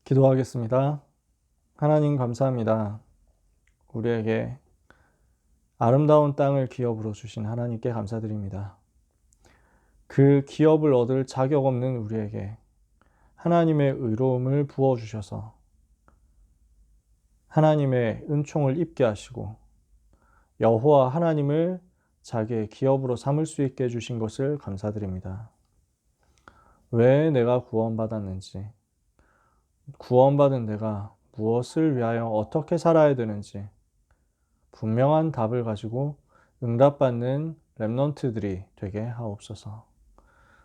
기도하겠습니다. 하나님 감사합니다. 우리에게 아름다운 땅을 기업으로 주신 하나님께 감사드립니다. 그 기업을 얻을 자격 없는 우리에게 하나님의 의로움을 부어주셔서 하나님의 은총을 입게 하시고 여호와 하나님을 자기의 기업으로 삼을 수 있게 해주신 것을 감사드립니다. 왜 내가 구원받았는지, 구원받은 내가 무엇을 위하여 어떻게 살아야 되는지 분명한 답을 가지고 응답받는 렘넌트들이 되게 하옵소서.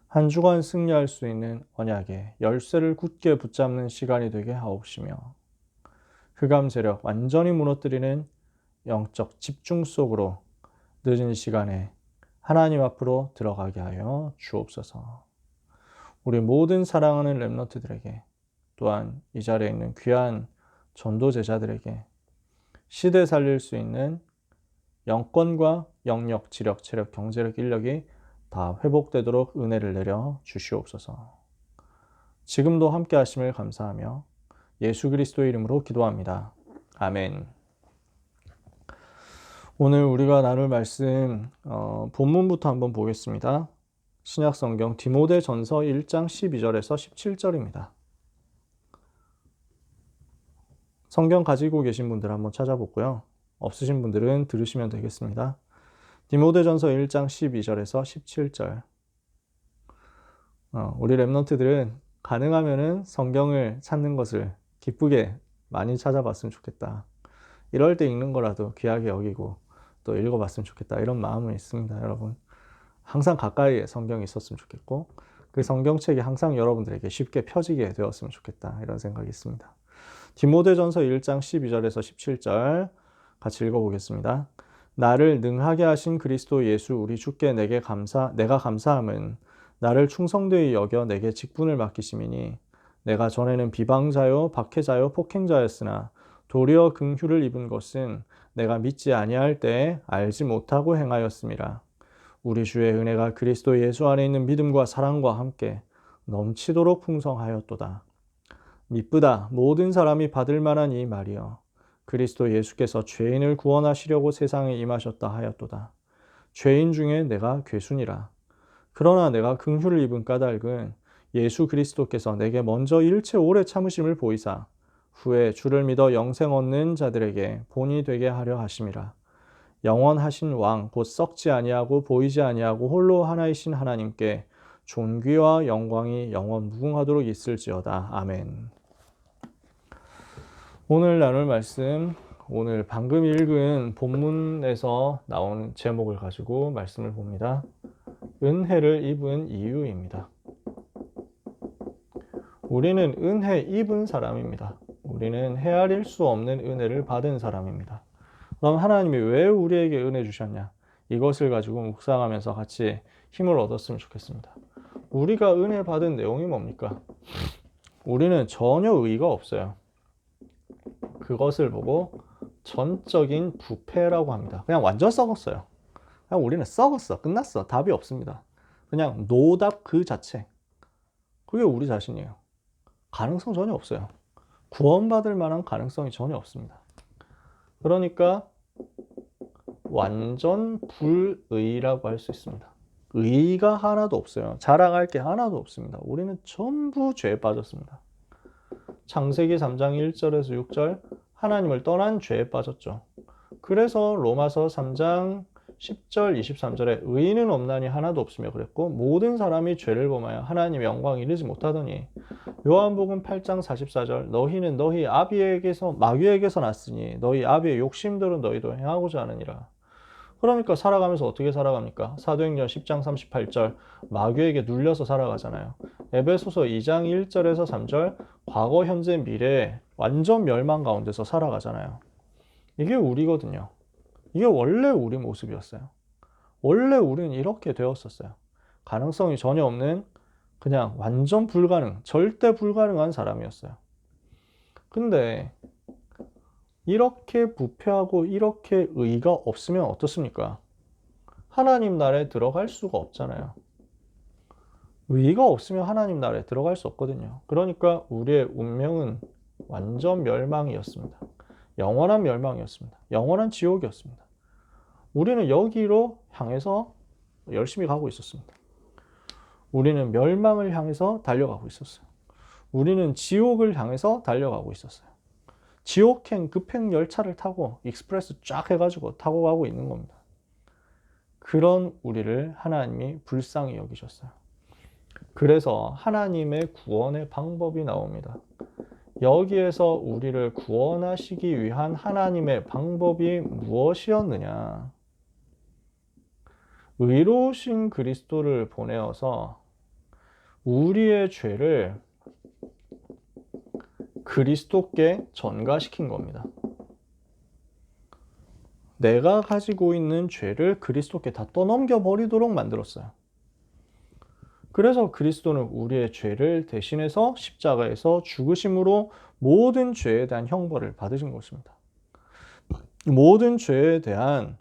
한 주간 승리할 수 있는 언약의 열쇠를 굳게 붙잡는 시간이 되게 하옵시며 흑암 세력 완전히 무너뜨리는 영적 집중 속으로 늦은 시간에 하나님 앞으로 들어가게 하여 주옵소서. 우리 모든 사랑하는 렘넌트들에게 또한 이 자리에 있는 귀한 전도 제자들에게 시대 살릴 수 있는 영권과 영역, 지력, 체력, 경제력, 인력이 다 회복되도록 은혜를 내려 주시옵소서. 지금도 함께 하심을 감사하며 예수 그리스도의 이름으로 기도합니다. 아멘. 오늘 우리가 나눌 말씀 본문부터 한번 보겠습니다. 신약성경 디모데전서 1장 12절에서 17절입니다. 성경 가지고 계신 분들 한번 찾아보고요. 없으신 분들은 들으시면 되겠습니다. 디모데전서 1장 12절에서 17절. 우리 렘넌트들은 가능하면은 성경을 찾는 것을 기쁘게 많이 찾아봤으면 좋겠다. 이럴 때 읽는 거라도 귀하게 여기고 또 읽어봤으면 좋겠다. 이런 마음은 있습니다, 여러분. 항상 가까이에 성경이 있었으면 좋겠고 그 성경책이 항상 여러분들에게 쉽게 펴지게 되었으면 좋겠다. 이런 생각이 있습니다. 디모데전서 1장 12절에서 17절 같이 읽어보겠습니다. 나를 능하게 하신 그리스도 예수 우리 주께 내가 감사함은 나를 충성되이 여겨 내게 직분을 맡기심이니 내가 전에는 비방자요 박해자요 폭행자였으나 도리어 긍휼을 입은 것은 내가 믿지 아니할 때에 알지 못하고 행하였음이라. 우리 주의 은혜가 그리스도 예수 안에 있는 믿음과 사랑과 함께 넘치도록 풍성하였도다. 미쁘다 모든 사람이 받을 만한 이 말이여 그리스도 예수께서 죄인을 구원하시려고 세상에 임하셨다 하였도다. 죄인 중에 내가 괴순이라. 그러나 내가 긍휼을 입은 까닭은 예수 그리스도께서 내게 먼저 일체 오래 참으심을 보이사 후에 주를 믿어 영생 얻는 자들에게 본이 되게 하려 하심이라. 영원하신 왕 곧 썩지 아니하고 보이지 아니하고 홀로 하나이신 하나님께 존귀와 영광이 영원 무궁하도록 있을지어다. 아멘. 오늘 나눌 말씀, 오늘 방금 읽은 본문에서 나온 제목을 가지고 말씀을 봅니다. 은혜를 입은 이유입니다. 우리는 은혜 입은 사람입니다. 우리는 헤아릴 수 없는 은혜를 받은 사람입니다. 그럼 하나님이 왜 우리에게 은혜 주셨냐? 이것을 가지고 묵상하면서 같이 힘을 얻었으면 좋겠습니다. 우리가 은혜 받은 내용이 뭡니까? 우리는 전혀 의의가 없어요. 그것을 보고 전적인 부패라고 합니다. 그냥 완전 썩었어요. 그냥 우리는 썩었어. 끝났어. 답이 없습니다. 그냥 노답 그 자체. 그게 우리 자신이에요. 가능성 전혀 없어요. 구원받을 만한 가능성이 전혀 없습니다. 그러니까 완전 불의라고 할 수 있습니다. 의의가 하나도 없어요. 자랑할 게 하나도 없습니다. 우리는 전부 죄에 빠졌습니다. 창세기 3장 1절에서 6절 하나님을 떠난 죄에 빠졌죠. 그래서 로마서 3장 10절 23절에 의인은 없나니 하나도 없으며 그랬고 모든 사람이 죄를 범하여 하나님의 영광 이르지 못하더니 요한복음 8장 44절 너희는 너희 아비에게서 마귀에게서 났으니 너희 아비의 욕심들은 너희도 행하고자 하느니라. 그러니까 살아가면서 어떻게 살아갑니까? 사도행전 10장 38절 마귀에게 눌려서 살아가잖아요. 에베소서 2장 1절에서 3절 과거 현재 미래 완전 멸망 가운데서 살아가잖아요. 이게 우리거든요. 이게 원래 우리 모습이었어요. 원래 우리는 이렇게 되었었어요. 가능성이 전혀 없는 그냥 완전 불가능, 절대 불가능한 사람이었어요. 근데 이렇게 부패하고 이렇게 의의가 없으면 어떻습니까? 하나님 나라에 들어갈 수가 없잖아요. 의의가 없으면 하나님 나라에 들어갈 수 없거든요. 그러니까 우리의 운명은 완전 멸망이었습니다. 영원한 멸망이었습니다. 영원한 지옥이었습니다. 우리는 여기로 향해서 열심히 가고 있었습니다. 우리는 멸망을 향해서 달려가고 있었어요. 우리는 지옥을 향해서 달려가고 있었어요. 지옥행 급행 열차를 타고 익스프레스 쫙 해가지고 타고 가고 있는 겁니다. 그런 우리를 하나님이 불쌍히 여기셨어요. 그래서 하나님의 구원의 방법이 나옵니다. 여기에서 우리를 구원하시기 위한 하나님의 방법이 무엇이었느냐? 의로우신 그리스도를 보내어서 우리의 죄를 그리스도께 전가시킨 겁니다. 내가 가지고 있는 죄를 그리스도께 다 떠넘겨 버리도록 만들었어요. 그래서 그리스도는 우리의 죄를 대신해서 십자가에서 죽으심으로 모든 죄에 대한 형벌을 받으신 것입니다. 모든 죄에 대한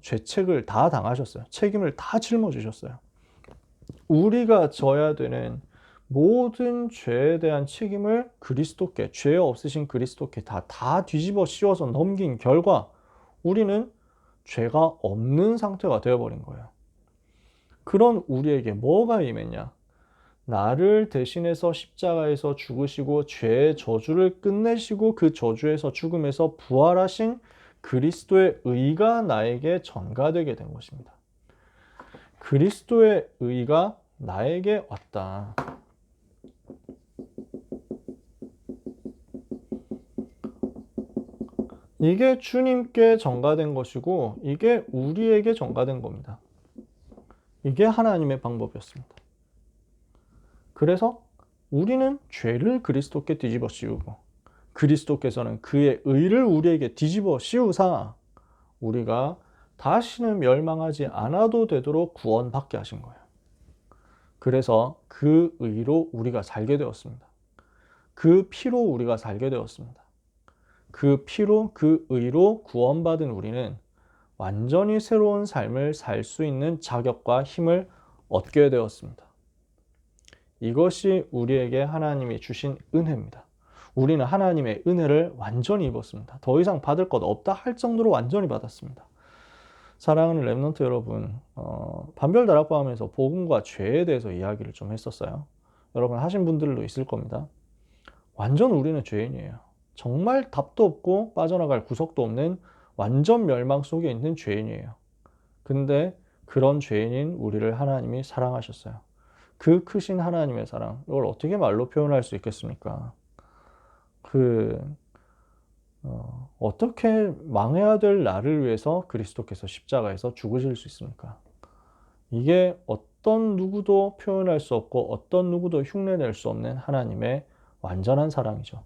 죄책을 다 당하셨어요. 책임을 다 짊어지셨어요. 우리가 져야 되는 모든 죄에 대한 책임을 그리스도께, 죄 없으신 그리스도께 다 뒤집어 씌워서 넘긴 결과 우리는 죄가 없는 상태가 되어버린 거예요. 그런 우리에게 뭐가 임했냐? 나를 대신해서 십자가에서 죽으시고 죄의 저주를 끝내시고 그 저주에서 죽음에서 부활하신 그리스도의 의가 나에게 전가되게 된 것입니다. 그리스도의 의가 나에게 왔다. 이게 주님께 전가된 것이고 이게 우리에게 전가된 겁니다. 이게 하나님의 방법이었습니다. 그래서 우리는 죄를 그리스도께 뒤집어 씌우고 그리스도께서는 그의 의를 우리에게 뒤집어 씌우사 우리가 다시는 멸망하지 않아도 되도록 구원받게 하신 거예요. 그래서 그 의로 우리가 살게 되었습니다. 그 피로 우리가 살게 되었습니다. 그 피로, 그 의로 구원받은 우리는 완전히 새로운 삶을 살 수 있는 자격과 힘을 얻게 되었습니다. 이것이 우리에게 하나님이 주신 은혜입니다. 우리는 하나님의 은혜를 완전히 입었습니다. 더 이상 받을 것 없다 할 정도로 완전히 받았습니다. 사랑하는 렘넌트 여러분, 반별다락방하면서 복음과 죄에 대해서 이야기를 좀 했었어요. 여러분 하신 분들도 있을 겁니다. 완전 우리는 죄인이에요. 정말 답도 없고 빠져나갈 구석도 없는 완전 멸망 속에 있는 죄인이에요. 근데 그런 죄인인 우리를 하나님이 사랑하셨어요. 그 크신 하나님의 사랑, 이걸 어떻게 말로 표현할 수 있겠습니까? 어떻게 망해야 될 나를 위해서 그리스도께서 십자가에서 죽으실 수 있습니까? 이게 어떤 누구도 표현할 수 없고 어떤 누구도 흉내낼 수 없는 하나님의 완전한 사랑이죠.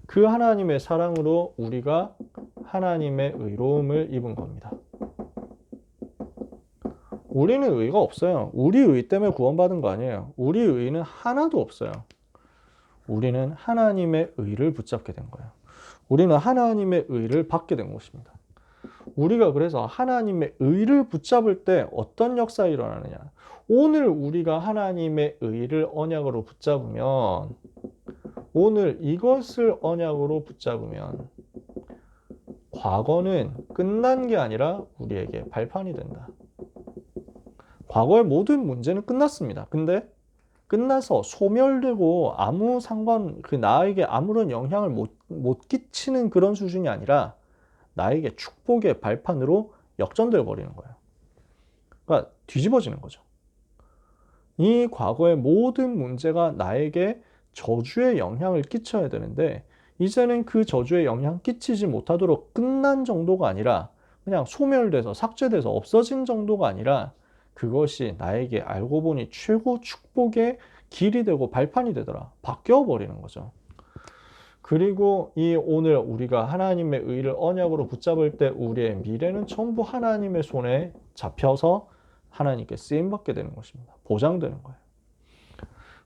그 하나님의 사랑으로 우리가 하나님의 의로움을 입은 겁니다. 우리는 의가 없어요. 우리 의 때문에 구원받은 거 아니에요. 우리 의는 하나도 없어요. 우리는 하나님의 의를 붙잡게 된 거예요. 우리는 하나님의 의를 받게 된 것입니다. 우리가 그래서 하나님의 의를 붙잡을 때 어떤 역사가 일어나느냐. 오늘 우리가 하나님의 의를 언약으로 붙잡으면 오늘 이것을 언약으로 붙잡으면 과거는 끝난 게 아니라 우리에게 발판이 된다. 과거의 모든 문제는 끝났습니다. 근데 끝나서 소멸되고 아무 나에게 아무런 영향을 못 끼치는 그런 수준이 아니라 나에게 축복의 발판으로 역전되어 버리는 거예요. 그러니까 뒤집어지는 거죠. 이 과거의 모든 문제가 나에게 저주의 영향을 끼쳐야 되는데 이제는 그 저주의 영향 끼치지 못하도록 끝난 정도가 아니라 그냥 소멸돼서 삭제돼서 없어진 정도가 아니라 그것이 나에게 알고 보니 최고 축복의 길이 되고 발판이 되더라. 바뀌어 버리는 거죠. 그리고 오늘 우리가 하나님의 의를 언약으로 붙잡을 때 우리의 미래는 전부 하나님의 손에 잡혀서 하나님께 쓰임받게 되는 것입니다. 보장되는 거예요.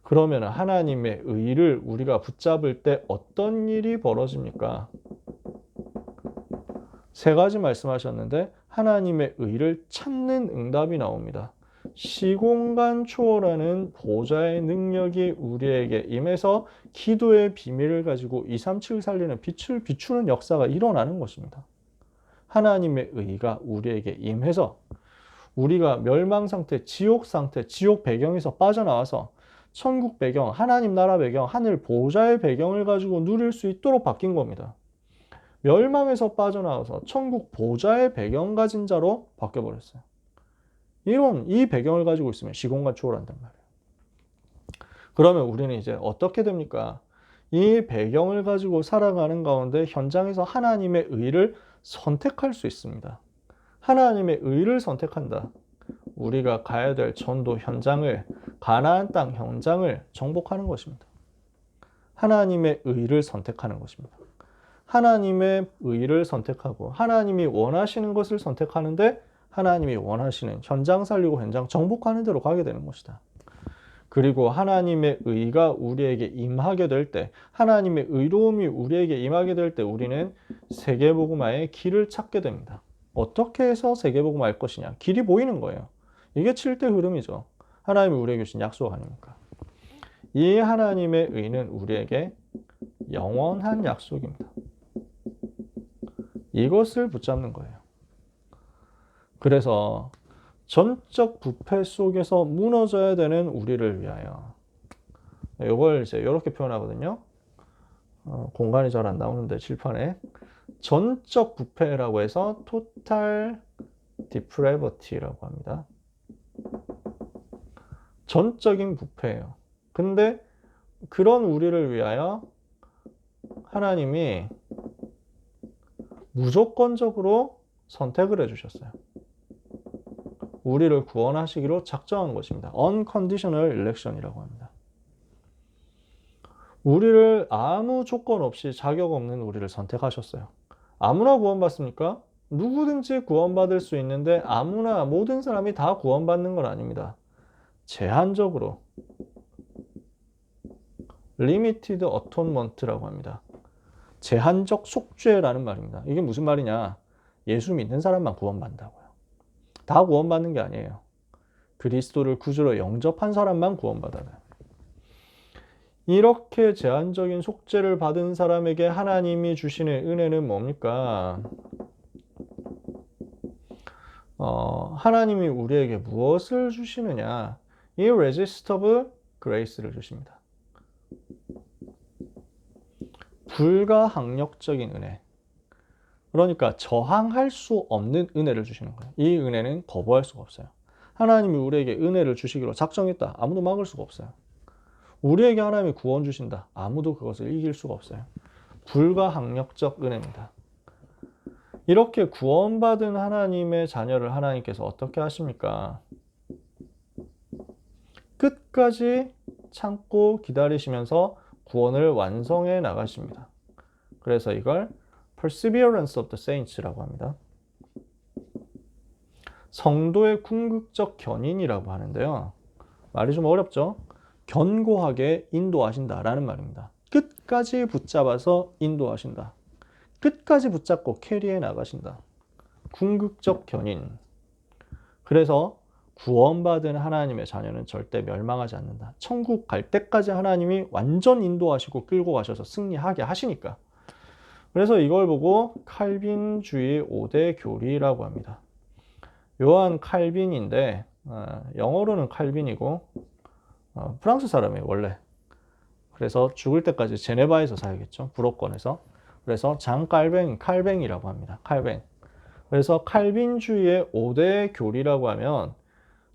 그러면 하나님의 의를 우리가 붙잡을 때 어떤 일이 벌어집니까? 세 가지 말씀하셨는데 하나님의 의를 찾는 응답이 나옵니다. 시공간 초월하는 보좌의 능력이 우리에게 임해서 기도의 비밀을 가지고 237 살리는 빛을 비추는 역사가 일어나는 것입니다. 하나님의 의가 우리에게 임해서 우리가 멸망 상태, 지옥 상태, 지옥 배경에서 빠져나와서 천국 배경, 하나님 나라 배경, 하늘 보좌의 배경을 가지고 누릴 수 있도록 바뀐 겁니다. 멸망에서 빠져나와서 천국 보좌의 배경 가진 자로 바뀌어버렸어요. 이 배경을 가지고 있으면 시공간 초월한단 말이에요. 그러면 우리는 이제 어떻게 됩니까? 이 배경을 가지고 살아가는 가운데 현장에서 하나님의 의를 선택할 수 있습니다. 하나님의 의를 선택한다. 우리가 가야 될 전도 현장을, 가나안 땅 현장을 정복하는 것입니다. 하나님의 의를 선택하는 것입니다. 하나님의 의를 선택하고 하나님이 원하시는 것을 선택하는데 하나님이 원하시는 현장 살리고 현장 정복하는 대로 가게 되는 것이다. 그리고 하나님의 의가 우리에게 임하게 될 때, 하나님의 의로움이 우리에게 임하게 될 때 우리는 세계복음화의 길을 찾게 됩니다. 어떻게 해서 세계복음화 할 것이냐? 길이 보이는 거예요. 이게 7대 흐름이죠. 하나님이 우리에게 주신 약속 아닙니까? 이 하나님의 의는 우리에게 영원한 약속입니다. 이것을 붙잡는 거예요. 그래서 전적 부패 속에서 무너져야 되는 우리를 위하여, 이걸 이제 이렇게 표현하거든요. 공간이 잘 안 나오는데 칠판에 전적 부패라고 해서 total depravity라고 합니다. 전적인 부패예요. 근데 그런 우리를 위하여 하나님이 무조건적으로 선택을 해주셨어요. 우리를 구원하시기로 작정한 것입니다. Unconditional election이라고 합니다. 우리를 아무 조건 없이 자격 없는 우리를 선택하셨어요. 아무나 구원받습니까? 누구든지 구원받을 수 있는데 아무나 모든 사람이 다 구원받는 건 아닙니다. 제한적으로 Limited Atonement라고 합니다. 제한적 속죄라는 말입니다. 이게 무슨 말이냐? 예수 믿는 사람만 구원받는다고요. 다 구원받는 게 아니에요. 그리스도를 구주로 영접한 사람만 구원받아요. 이렇게 제한적인 속죄를 받은 사람에게 하나님이 주시는 은혜는 뭡니까? 하나님이 우리에게 무엇을 주시느냐? Irresistible Grace를 주십니다. 불가항력적인 은혜. 그러니까 저항할 수 없는 은혜를 주시는 거예요. 이 은혜는 거부할 수가 없어요. 하나님이 우리에게 은혜를 주시기로 작정했다. 아무도 막을 수가 없어요. 우리에게 하나님이 구원 주신다. 아무도 그것을 이길 수가 없어요. 불가항력적 은혜입니다. 이렇게 구원받은 하나님의 자녀를 하나님께서 어떻게 하십니까? 끝까지 참고 기다리시면서 구원을 완성해 나가십니다. 그래서 이걸 Perseverance of the Saints라고 합니다. 성도의 궁극적 견인이라고 하는데요. 말이 좀 어렵죠? 견고하게 인도하신다라는 말입니다. 끝까지 붙잡아서 인도하신다. 끝까지 붙잡고 캐리해 나가신다. 궁극적 견인. 그래서 구원받은 하나님의 자녀는 절대 멸망하지 않는다. 천국 갈 때까지 하나님이 완전 인도하시고 끌고 가셔서 승리하게 하시니까. 그래서 이걸 보고 칼빈주의 5대 교리라고 합니다. 요한 칼빈인데 영어로는 칼빈이고 프랑스 사람이에요 원래. 그래서 죽을 때까지 제네바에서 살겠죠. 불호권에서. 그래서 장 칼뱅이라고 합니다. 칼뱅. 그래서 칼빈주의의 5대 교리라고 하면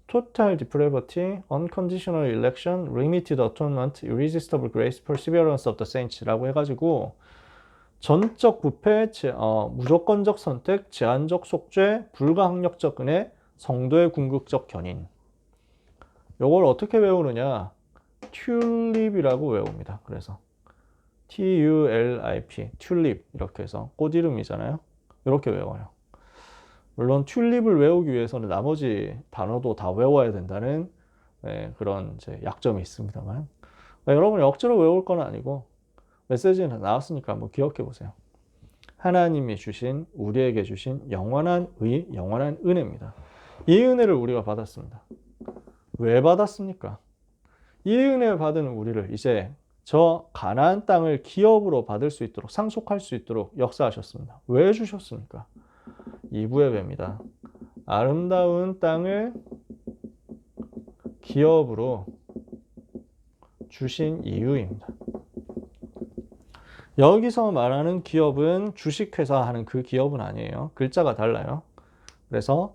Total Depravity, Unconditional Election, Limited Atonement, Irresistible Grace, Perseverance of the Saints라고 해가지고 전적 부패, 무조건적 선택, 제한적 속죄, 불가항력적 은혜, 성도의 궁극적 견인. 요걸 어떻게 외우느냐? 튤립이라고 외웁니다. 그래서 TULIP, 튤립 이렇게 해서 꽃 이름이잖아요. 이렇게 외워요. 물론 튤립을 외우기 위해서는 나머지 단어도 다 외워야 된다는 그런 이제 약점이 있습니다만 여러분이 억지로 외울 건 아니고 메시지는 나왔으니까 한번 기억해 보세요. 하나님이 주신, 우리에게 주신 영원한 의, 영원한 은혜입니다. 이 은혜를 우리가 받았습니다. 왜 받았습니까? 이 은혜 받은 우리를 이제 저 가나안 땅을 기업으로 받을 수 있도록 상속할 수 있도록 역사하셨습니다. 왜 주셨습니까? 2부에 뵙니다. 아름다운 땅을 기업으로 주신 이유입니다. 여기서 말하는 기업은 주식회사 하는 그 기업은 아니에요. 글자가 달라요. 그래서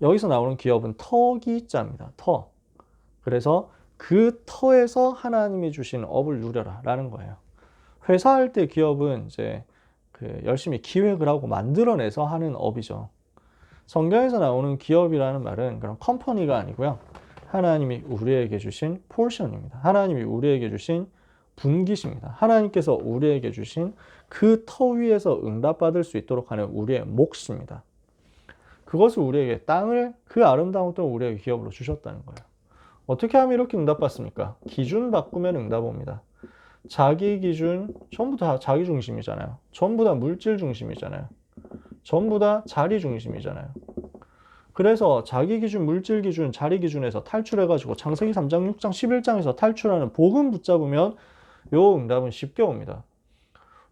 여기서 나오는 기업은 터기자입니다. 터. 그래서 그 터에서 하나님이 주신 업을 누려라 라는 거예요. 회사할 때 기업은 이제 열심히 기획을 하고 만들어내서 하는 업이죠. 성경에서 나오는 기업이라는 말은 그런 컴퍼니가 아니고요. 하나님이 우리에게 주신 포션입니다. 하나님이 우리에게 주신 분깃입니다. 하나님께서 우리에게 주신 그 터 위에서 응답받을 수 있도록 하는 우리의 몫입니다. 그것을 우리에게 그 아름다운 땅을 우리에게 기업으로 주셨다는 거예요. 어떻게 하면 이렇게 응답받습니까? 기준 바꾸면 응답 옵니다. 자기 기준, 전부 다 자기 중심이잖아요. 전부 다 물질 중심이잖아요. 전부 다 자리 중심이잖아요. 그래서 자기 기준, 물질 기준, 자리 기준에서 탈출해가지고 창세기 3장, 6장, 11장에서 탈출하는 복음 붙잡으면 요 응답은 쉽게 옵니다.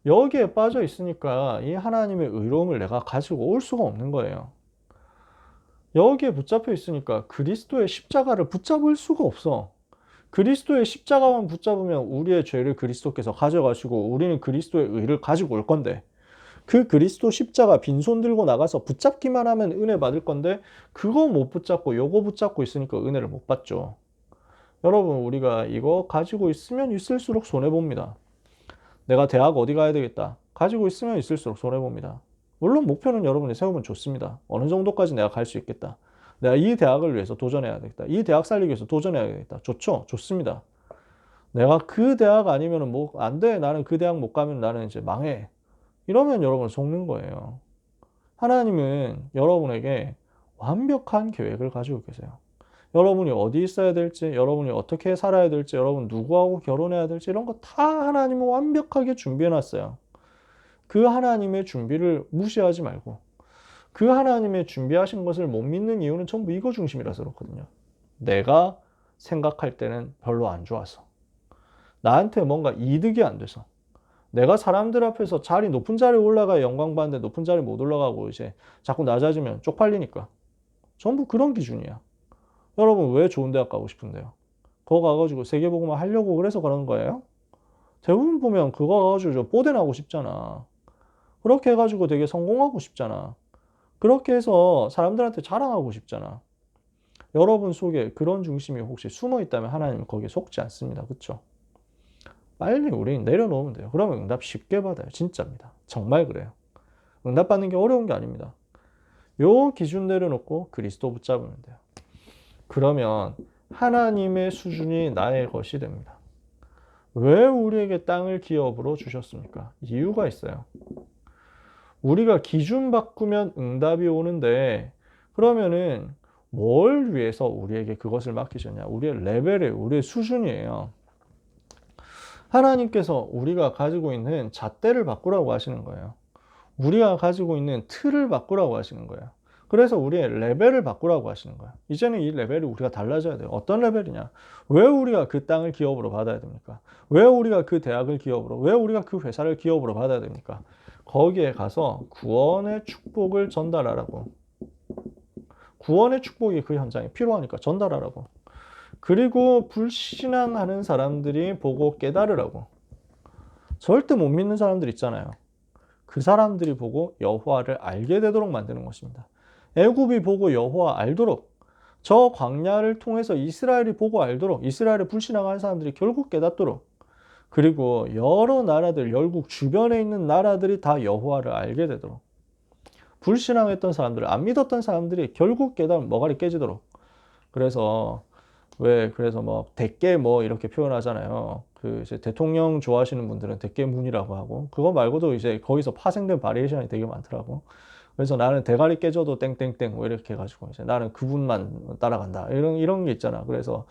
여기에 빠져 있으니까 이 하나님의 의로움을 내가 가지고 올 수가 없는 거예요. 여기에 붙잡혀 있으니까 그리스도의 십자가를 붙잡을 수가 없어. 그리스도의 십자가만 붙잡으면 우리의 죄를 그리스도께서 가져가시고 우리는 그리스도의 의를 가지고 올 건데, 그 그리스도 십자가 빈손 들고 나가서 붙잡기만 하면 은혜 받을 건데 그거 못 붙잡고 요거 붙잡고 있으니까 은혜를 못 받죠. 여러분, 우리가 이거 가지고 있으면 있을수록 손해봅니다. 내가 대학 어디 가야 되겠다. 가지고 있으면 있을수록 손해봅니다. 물론 목표는 여러분이 세우면 좋습니다. 어느 정도까지 내가 갈 수 있겠다. 내가 이 대학을 위해서 도전해야 되겠다. 이 대학 살리기 위해서 도전해야 되겠다. 좋죠? 좋습니다. 내가 그 대학 아니면 뭐 안 돼. 나는 그 대학 못 가면 나는 이제 망해. 이러면 여러분 속는 거예요. 하나님은 여러분에게 완벽한 계획을 가지고 계세요. 여러분이 어디 있어야 될지, 여러분이 어떻게 살아야 될지, 여러분 누구하고 결혼해야 될지 이런 거 다 하나님은 완벽하게 준비해 놨어요. 그 하나님의 준비를 무시하지 말고, 그 하나님의 준비하신 것을 못 믿는 이유는 전부 이거 중심이라서 그렇거든요. 내가 생각할 때는 별로 안 좋아서, 나한테 뭔가 이득이 안 돼서, 내가 사람들 앞에서 높은 자리에 올라가야 영광 받는데 높은 자리에 못 올라가고 이제 자꾸 낮아지면 쪽팔리니까. 전부 그런 기준이야. 여러분 왜 좋은 대학 가고 싶은데요? 그거 가가지고 세계복음화 하려고 그래서 그런 거예요? 대부분 보면 그거 가가지고 뽀대 나고 싶잖아. 그렇게 해가지고 되게 성공하고 싶잖아. 그렇게 해서 사람들한테 자랑하고 싶잖아. 여러분 속에 그런 중심이 혹시 숨어 있다면 하나님은 거기에 속지 않습니다. 그렇죠? 빨리 우리 내려놓으면 돼요. 그러면 응답 쉽게 받아요. 진짜입니다. 정말 그래요. 응답 받는 게 어려운 게 아닙니다. 요 기준 내려놓고 그리스도 붙잡으면 돼요. 그러면 하나님의 수준이 나의 것이 됩니다. 왜 우리에게 땅을 기업으로 주셨습니까? 이유가 있어요. 우리가 기준 바꾸면 응답이 오는데, 그러면은 뭘 위해서 우리에게 그것을 맡기셨냐? 우리의 레벨이, 우리의 수준이에요. 하나님께서 우리가 가지고 있는 잣대를 바꾸라고 하시는 거예요. 우리가 가지고 있는 틀을 바꾸라고 하시는 거예요. 그래서 우리의 레벨을 바꾸라고 하시는 거예요. 이제는 이 레벨이 우리가 달라져야 돼요. 어떤 레벨이냐? 왜 우리가 그 땅을 기업으로 받아야 됩니까? 왜 우리가 그 대학을 기업으로, 왜 우리가 그 회사를 기업으로 받아야 됩니까? 거기에 가서 구원의 축복을 전달하라고. 구원의 축복이 그 현장에 필요하니까 전달하라고. 그리고 불신앙하는 사람들이 보고 깨달으라고. 절대 못 믿는 사람들 있잖아요. 그 사람들이 보고 여호와를 알게 되도록 만드는 것입니다. 애굽이 보고 여호와 알도록, 저 광야를 통해서 이스라엘이 보고 알도록, 이스라엘을 불신앙하는 사람들이 결국 깨닫도록, 그리고 여러 나라들, 열국 주변에 있는 나라들이 다 여호와를 알게 되도록, 불신앙했던 사람들, 안 믿었던 사람들이 결국 깨달은 머가리 깨지도록. 그래서 그래서 뭐 대깨 뭐 이렇게 표현하잖아요. 그 이제 대통령 좋아하시는 분들은 대깨문이라고 하고, 그거 말고도 이제 거기서 파생된 바리에이션이 되게 많더라고. 그래서 나는 대가리 깨져도 땡땡땡 뭐 이렇게 해가지고 이제 나는 그분만 따라간다 이런 게 있잖아. 그래서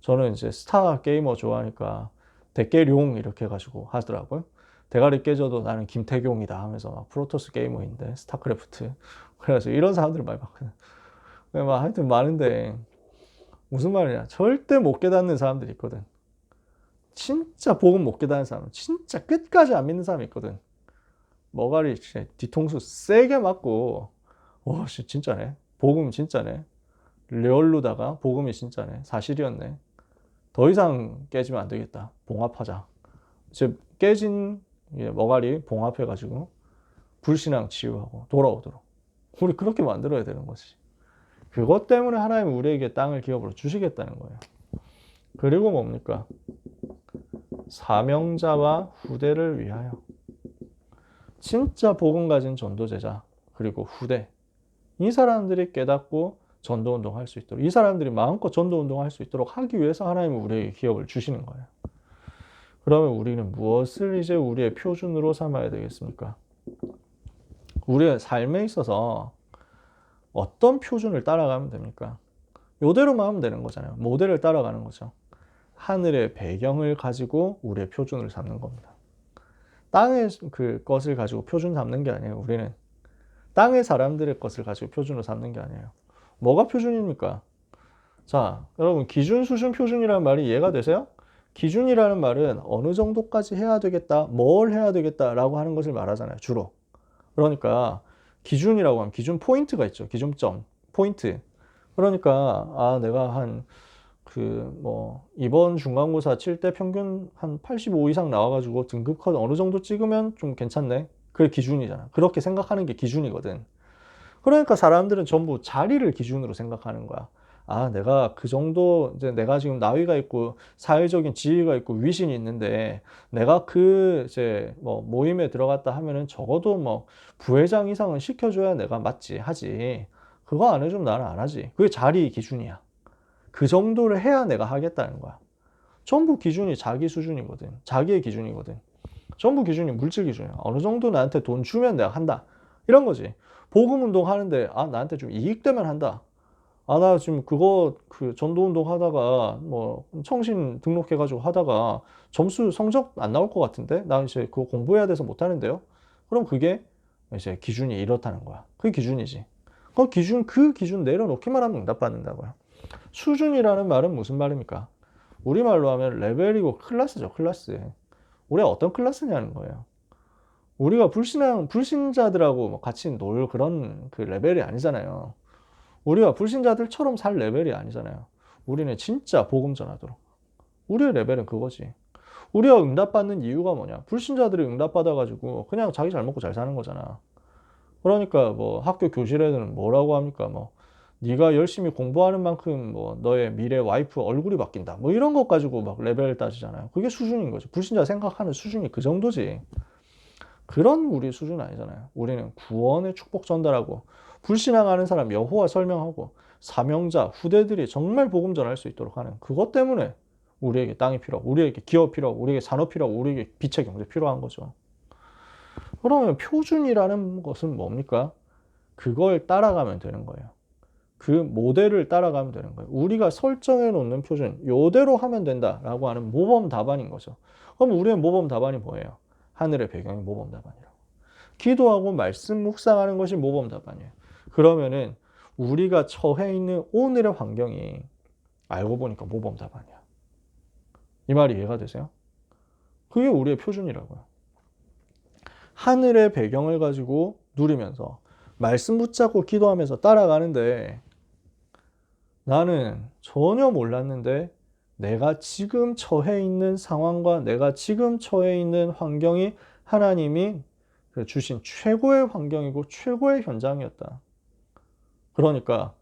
저는 이제 스타 게이머 좋아하니까 대깨룡 이렇게 해가지고 하더라고요. 대가리 깨져도 나는 김태경이다 하면서 막 프로토스 게이머인데 스타크래프트. 그래서 이런 사람들 많이 봤거든. 막 하여튼 많은데 무슨 말이냐. 절대 못 깨닫는 사람들이 있거든. 진짜 복음 못 깨닫는 사람, 진짜 끝까지 안 믿는 사람이 있거든. 머가리 뒤통수 세게 맞고 와 진짜네. 복음 진짜네. 리얼로다가 복음이 진짜네. 사실이었네. 더 이상 깨지면 안 되겠다. 봉합하자. 즉 깨진 머가리 봉합해가지고 불신앙 치유하고 돌아오도록 우리 그렇게 만들어야 되는 거지. 그것 때문에 하나님은 우리에게 땅을 기업으로 주시겠다는 거예요. 그리고 뭡니까? 사명자와 후대를 위하여. 진짜 복음 가진 전도제자 그리고 후대, 이 사람들이 깨닫고 전도운동 할 수 있도록, 이 사람들이 마음껏 전도운동 할 수 있도록 하기 위해서 하나님은 우리에게 기업을 주시는 거예요. 그러면 우리는 무엇을 이제 우리의 표준으로 삼아야 되겠습니까? 우리의 삶에 있어서 어떤 표준을 따라가면 됩니까? 요대로만 하면 되는 거잖아요. 모델을 따라가는 거죠. 하늘의 배경을 가지고 우리의 표준을 삼는 겁니다. 땅의 그 것을 가지고 표준 삼는 게 아니에요. 우리는 땅의 사람들의 것을 가지고 표준으로 삼는 게 아니에요. 뭐가 표준입니까? 자, 여러분 기준, 수준, 표준이라는 말이 이해가 되세요? 기준이라는 말은 어느 정도까지 해야 되겠다, 뭘 해야 되겠다라고 하는 것을 말하잖아요. 주로. 그러니까 기준이라고 하면 기준 포인트가 있죠. 기준점, 포인트. 그러니까 내가 한 이번 중간고사 칠 때 평균 한 85 이상 나와가지고 등급 컷 어느 정도 찍으면 좀 괜찮네. 그게 기준이잖아. 그렇게 생각하는 게 기준이거든. 그러니까 사람들은 전부 자리를 기준으로 생각하는 거야. 내가 그 정도, 이제 내가 지금 나이가 있고, 사회적인 지위가 있고, 위신이 있는데, 내가 이제 모임에 들어갔다 하면은 적어도 부회장 이상은 시켜줘야 내가 맞지, 하지. 그거 안 해주면 나는 안 하지. 그게 자리 기준이야. 그 정도를 해야 내가 하겠다는 거야. 전부 기준이 자기 수준이거든. 자기의 기준이거든. 전부 기준이 물질 기준이야. 어느 정도 나한테 돈 주면 내가 한다. 이런 거지. 복음 운동 하는데, 나한테 좀 이익되면 한다. 나 지금 전도 운동 하다가, 청신 등록해가지고 하다가 점수 성적 안 나올 것 같은데? 나 이제 그거 공부해야 돼서 못 하는데요? 그럼 그게 이제 기준이 이렇다는 거야. 그게 기준이지. 그 기준 내려놓기만 하면 응답받는다고요. 수준이라는 말은 무슨 말입니까? 우리말로 하면 레벨이고 클래스죠, 클래스. 우리가 어떤 클래스냐는 거예요. 우리가 불신자들하고 같이 놀 그런 그 레벨이 아니잖아요. 우리가 불신자들처럼 살 레벨이 아니잖아요. 우리는 진짜 복음 전하도록. 우리의 레벨은 그거지. 우리가 응답받는 이유가 뭐냐? 불신자들이 응답받아가지고 그냥 자기 잘 먹고 잘 사는 거잖아. 그러니까 학교 교실 애들은 뭐라고 합니까? 네가 열심히 공부하는 만큼 너의 미래 와이프 얼굴이 바뀐다. 이런 것 가지고 막 레벨을 따지잖아요. 그게 수준인 거죠. 불신자 생각하는 수준이 그 정도지. 그런 우리 수준 아니잖아요. 우리는 구원의 축복 전달하고 불신앙하는 사람 여호와 설명하고 사명자 후대들이 정말 복음 전할 수 있도록 하는 그것 때문에 우리에게 땅이 필요하고 우리에게 기업 필요하고 우리에게 산업 필요하고 우리에게 빛의 경제 필요한 거죠. 그러면 표준이라는 것은 뭡니까? 그걸 따라가면 되는 거예요. 그 모델을 따라가면 되는 거예요. 우리가 설정해 놓는 표준, 요대로 하면 된다라고 하는 모범 답안인 거죠. 그럼 우리의 모범 답안이 뭐예요? 하늘의 배경이 모범 답안이라고. 기도하고 말씀 묵상하는 것이 모범 답안이에요. 그러면은 우리가 처해 있는 오늘의 환경이 알고 보니까 모범 답안이야. 이 말이 이해가 되세요? 그게 우리의 표준이라고요. 하늘의 배경을 가지고 누리면서 말씀 붙잡고 기도하면서 따라가는데 나는 전혀 몰랐는데 내가 지금 처해 있는 상황과 내가 지금 처해 있는 환경이 하나님이 주신 최고의 환경이고 최고의 현장이었다. 그러니까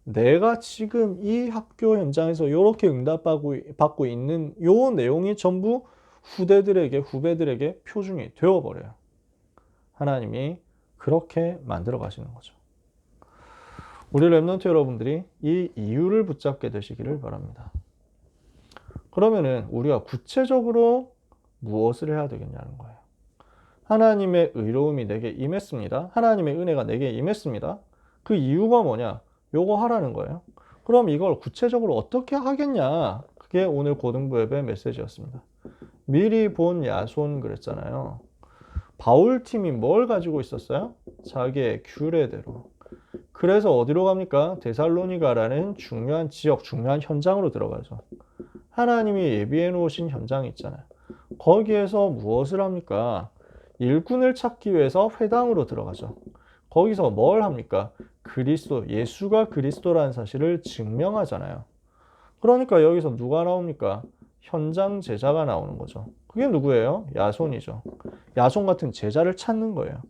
내가 지금 이 학교 현장에서 이렇게 응답받고 있는 요 내용이 전부 후배들에게 표준이 되어버려요. 하나님이 그렇게 만들어 가시는 거죠. 우리 랩넌트 여러분들이 이 이유를 붙잡게 되시기를 바랍니다. 그러면은 우리가 구체적으로 무엇을 해야 되겠냐는 거예요. 하나님의 의로움이 내게 임했습니다. 하나님의 은혜가 내게 임했습니다. 그 이유가 뭐냐? 요거 하라는 거예요. 그럼 이걸 구체적으로 어떻게 하겠냐? 그게 오늘 고등부앱의 메시지였습니다. 미리 본 야손 그랬잖아요. 바울 팀이 뭘 가지고 있었어요? 자기의 규례대로 그래서 어디로 갑니까? 데살로니가라는 중요한 지역, 중요한 현장으로 들어가죠. 하나님이 예비해 놓으신 현장이 있잖아요. 거기에서 무엇을 합니까? 일꾼을 찾기 위해서 회당으로 들어가죠. 거기서 뭘 합니까? 그리스도, 예수가 그리스도라는 사실을 증명하잖아요. 그러니까 여기서 누가 나옵니까? 현장 제자가 나오는 거죠. 그게 누구예요? 야손이죠. 야손 같은 제자를 찾는 거예요.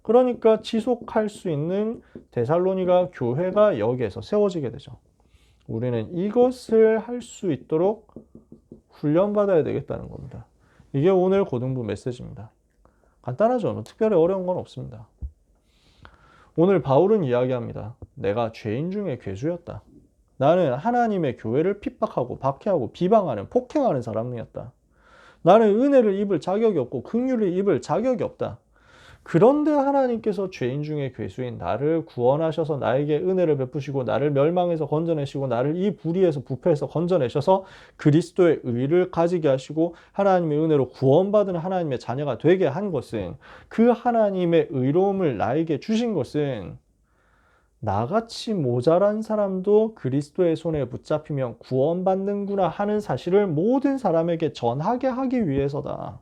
그러니까 지속할 수 있는 데살로니가 교회가 여기에서 세워지게 되죠. 우리는 이것을 할 수 있도록 훈련받아야 되겠다는 겁니다. 이게 오늘 고등부 메시지입니다. 간단하죠? 특별히 어려운 건 없습니다. 오늘 바울은 이야기합니다. 내가 죄인 중에 괴수였다. 나는 하나님의 교회를 핍박하고 박해하고 비방하는 폭행하는 사람이었다. 나는 은혜를 입을 자격이 없고 긍휼을 입을 자격이 없다. 그런데 하나님께서 죄인 중에 괴수인 나를 구원하셔서 나에게 은혜를 베푸시고 나를 멸망에서 건져내시고 나를 이 불의에서 부패에서 건져내셔서 그리스도의 의를 가지게 하시고 하나님의 은혜로 구원받은 하나님의 자녀가 되게 한 것은, 그 하나님의 의로움을 나에게 주신 것은 나같이 모자란 사람도 그리스도의 손에 붙잡히면 구원받는구나 하는 사실을 모든 사람에게 전하게 하기 위해서다.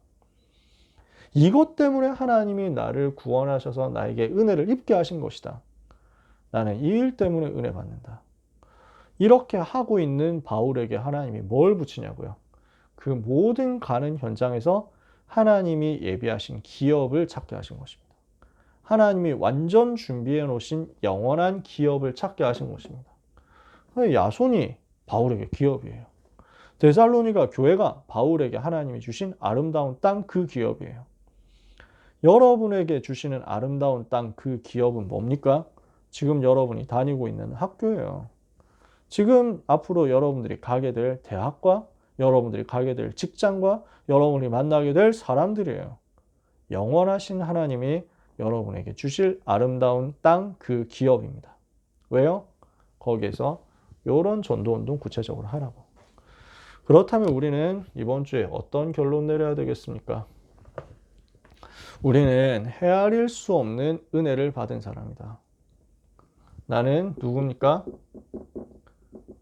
이것 때문에 하나님이 나를 구원하셔서 나에게 은혜를 입게 하신 것이다. 나는 이 일 때문에 은혜 받는다. 이렇게 하고 있는 바울에게 하나님이 뭘 붙이냐고요? 그 모든 가는 현장에서 하나님이 예비하신 기업을 찾게 하신 것입니다. 하나님이 완전 준비해 놓으신 영원한 기업을 찾게 하신 것입니다. 야손이 바울에게 기업이에요. 데살로니가 교회가 바울에게 하나님이 주신 아름다운 땅, 그 기업이에요. 여러분에게 주시는 아름다운 땅, 그 기업은 뭡니까? 지금 여러분이 다니고 있는 학교예요. 지금 앞으로 여러분들이 가게 될 대학과 여러분들이 가게 될 직장과 여러분이 만나게 될 사람들이에요. 영원하신 하나님이 여러분에게 주실 아름다운 땅, 그 기업입니다. 왜요? 거기에서 이런 전도운동 구체적으로 하라고. 그렇다면 우리는 이번 주에 어떤 결론 내려야 되겠습니까? 우리는 헤아릴 수 없는 은혜를 받은 사람이다. 나는 누굽니까?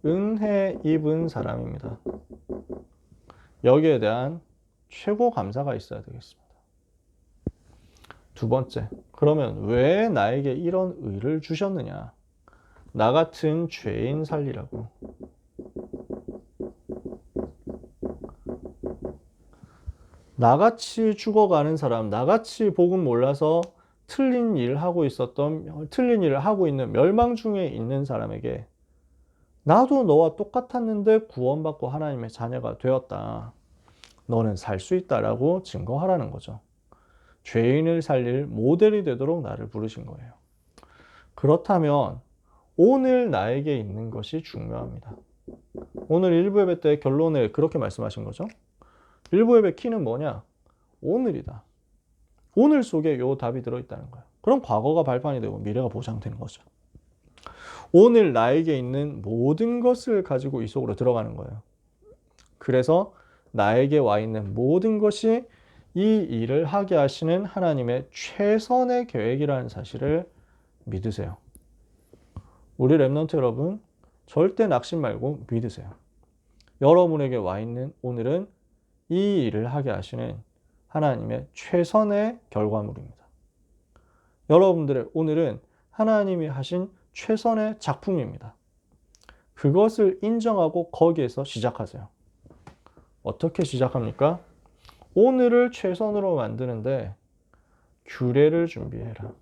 은혜 입은 사람입니다. 여기에 대한 최고 감사가 있어야 되겠습니다. 두 번째, 그러면 왜 나에게 이런 의를 주셨느냐? 나 같은 죄인 살리라고. 나같이 죽어가는 사람, 나같이 복음 몰라서 틀린 일을 하고 있는 멸망 중에 있는 사람에게 나도 너와 똑같았는데 구원받고 하나님의 자녀가 되었다. 너는 살 수 있다라고 증거하라는 거죠. 죄인을 살릴 모델이 되도록 나를 부르신 거예요. 그렇다면 오늘 나에게 있는 것이 중요합니다. 오늘 일부 예배 때 결론에 그렇게 말씀하신 거죠. 일부 예배 키는 뭐냐? 오늘이다. 오늘 속에 요 답이 들어있다는 거예요. 그럼 과거가 발판이 되고 미래가 보장되는 거죠. 오늘 나에게 있는 모든 것을 가지고 이 속으로 들어가는 거예요. 그래서 나에게 와 있는 모든 것이 이 일을 하게 하시는 하나님의 최선의 계획이라는 사실을 믿으세요. 우리 랩넌트 여러분, 절대 낙심 말고 믿으세요. 여러분에게 와 있는 오늘은 이 일을 하게 하시는 하나님의 최선의 결과물입니다. 여러분들의 오늘은 하나님이 하신 최선의 작품입니다. 그것을 인정하고 거기에서 시작하세요. 어떻게 시작합니까? 오늘을 최선으로 만드는데 규례를 준비해라.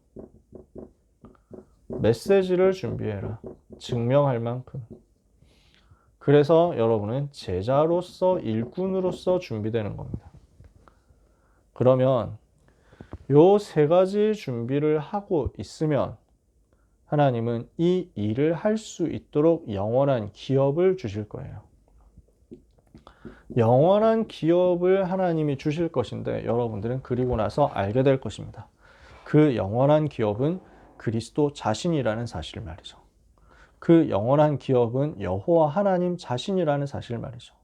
메시지를 준비해라. 증명할 만큼. 그래서 여러분은 제자로서, 일꾼으로서 준비되는 겁니다. 그러면 요 세 가지 준비를 하고 있으면 하나님은 이 일을 할 수 있도록 영원한 기업을 주실 거예요. 영원한 기업을 하나님이 주실 것인데 여러분들은 그리고 나서 알게 될 것입니다. 그 영원한 기업은 그리스도 자신이라는 사실 말이죠. 그 영원한 기업은 여호와 하나님 자신이라는 사실 말이죠.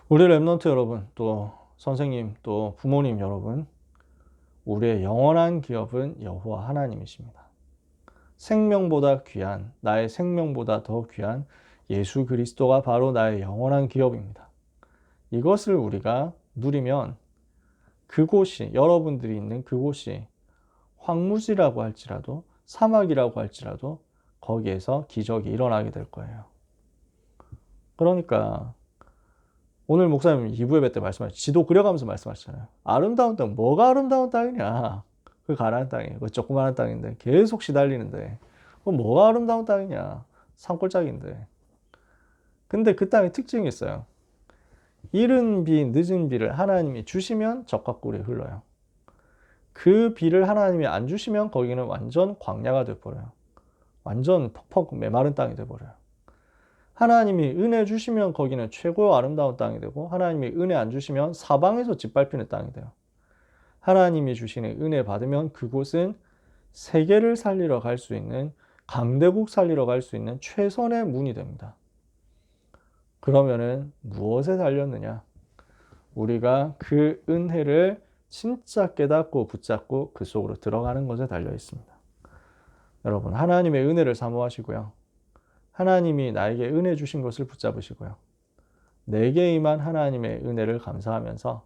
우리 랩넌트 여러분, 또 선생님, 또 부모님 여러분, 우리의 영원한 기업은 여호와 하나님이십니다. 생명보다 귀한, 나의 생명보다 더 귀한 예수 그리스도가 바로 나의 영원한 기업입니다. 이것을 우리가 누리면 그곳이, 여러분들이 있는 그곳이 황무지라고 할지라도 사막이라고 할지라도 거기에서 기적이 일어나게 될 거예요. 그러니까 오늘 목사님 2부 예배 때 말씀하셨죠. 지도 그려가면서 말씀하셨잖아요. 아름다운 땅, 뭐가 아름다운 땅이냐. 그 가나안 땅이에요. 그 조그마한 땅인데 계속 시달리는데 뭐가 아름다운 땅이냐. 산골짜기인데. 근데 그 땅의 특징이 있어요. 이른 비, 늦은 비를 하나님이 주시면 적과 꿀이 흘러요. 그 비를 하나님이 안 주시면 거기는 완전 광야가 돼버려요. 완전 퍽퍽 메마른 땅이 돼버려요. 하나님이 은혜 주시면 거기는 최고 아름다운 땅이 되고 하나님이 은혜 안 주시면 사방에서 짓밟히는 땅이 돼요. 하나님이 주시는 은혜 받으면 그곳은 세계를 살리러 갈 수 있는, 강대국 살리러 갈 수 있는 최선의 문이 됩니다. 그러면은 무엇에 달렸느냐? 우리가 그 은혜를 진짜 깨닫고 붙잡고 그 속으로 들어가는 것에 달려 있습니다. 여러분, 하나님의 은혜를 사모하시고요. 하나님이 나에게 은혜 주신 것을 붙잡으시고요. 내게 임한 하나님의 은혜를 감사하면서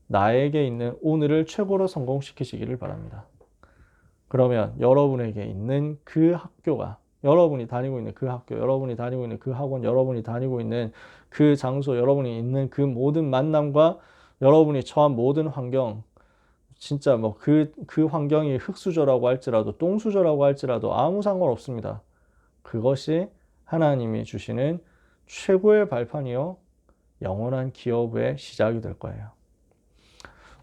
나에게 있는 오늘을 최고로 성공시키시기를 바랍니다. 그러면 여러분에게 있는 그 학교가, 여러분이 다니고 있는 그 학교, 여러분이 다니고 있는 그 학원, 여러분이 다니고 있는 그 장소, 여러분이 있는 그 모든 만남과 여러분이 처한 모든 환경, 진짜 뭐 그 환경이 흙수저라고 할지라도 똥수저라고 할지라도 아무 상관없습니다. 그것이 하나님이 주시는 최고의 발판이요, 영원한 기업의 시작이 될 거예요.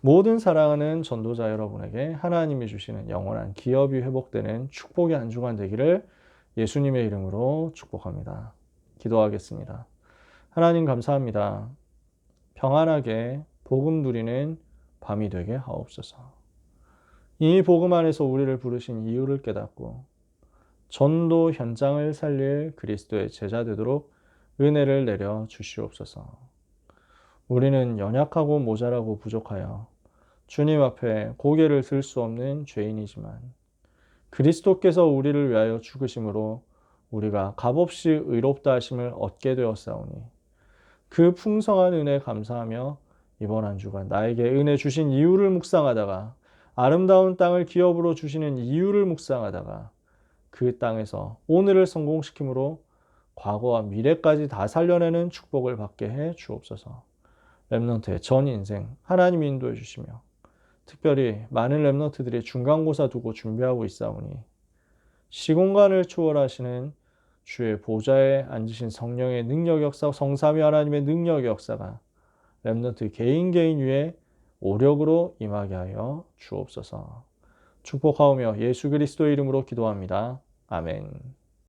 모든 사랑하는 전도자 여러분에게 하나님이 주시는 영원한 기업이 회복되는 축복의 한 주간 되기를 예수님의 이름으로 축복합니다. 기도하겠습니다. 하나님 감사합니다. 평안하게 복음 누리는 밤이 되게 하옵소서. 이 복음 안에서 우리를 부르신 이유를 깨닫고 전도 현장을 살릴 그리스도의 제자 되도록 은혜를 내려 주시옵소서. 우리는 연약하고 모자라고 부족하여 주님 앞에 고개를 들 수 없는 죄인이지만 그리스도께서 우리를 위하여 죽으심으로 우리가 값없이 의롭다 하심을 얻게 되었사오니 그 풍성한 은혜에 감사하며 이번 한 주간 나에게 은혜 주신 이유를 묵상하다가 아름다운 땅을 기업으로 주시는 이유를 묵상하다가 그 땅에서 오늘을 성공시킴으로 과거와 미래까지 다 살려내는 축복을 받게 해 주옵소서. 렘넌트의 전 인생 하나님이 인도해 주시며 특별히 많은 렘넌트들이 중간고사 두고 준비하고 있사오니 시공간을 초월하시는 주의 보좌에 앉으신 성령의 능력 역사, 성삼위 하나님의 능력 역사가 렘넌트 개인 위에 오력으로 임하게 하여 주옵소서. 축복하오며 예수 그리스도의 이름으로 기도합니다. 아멘.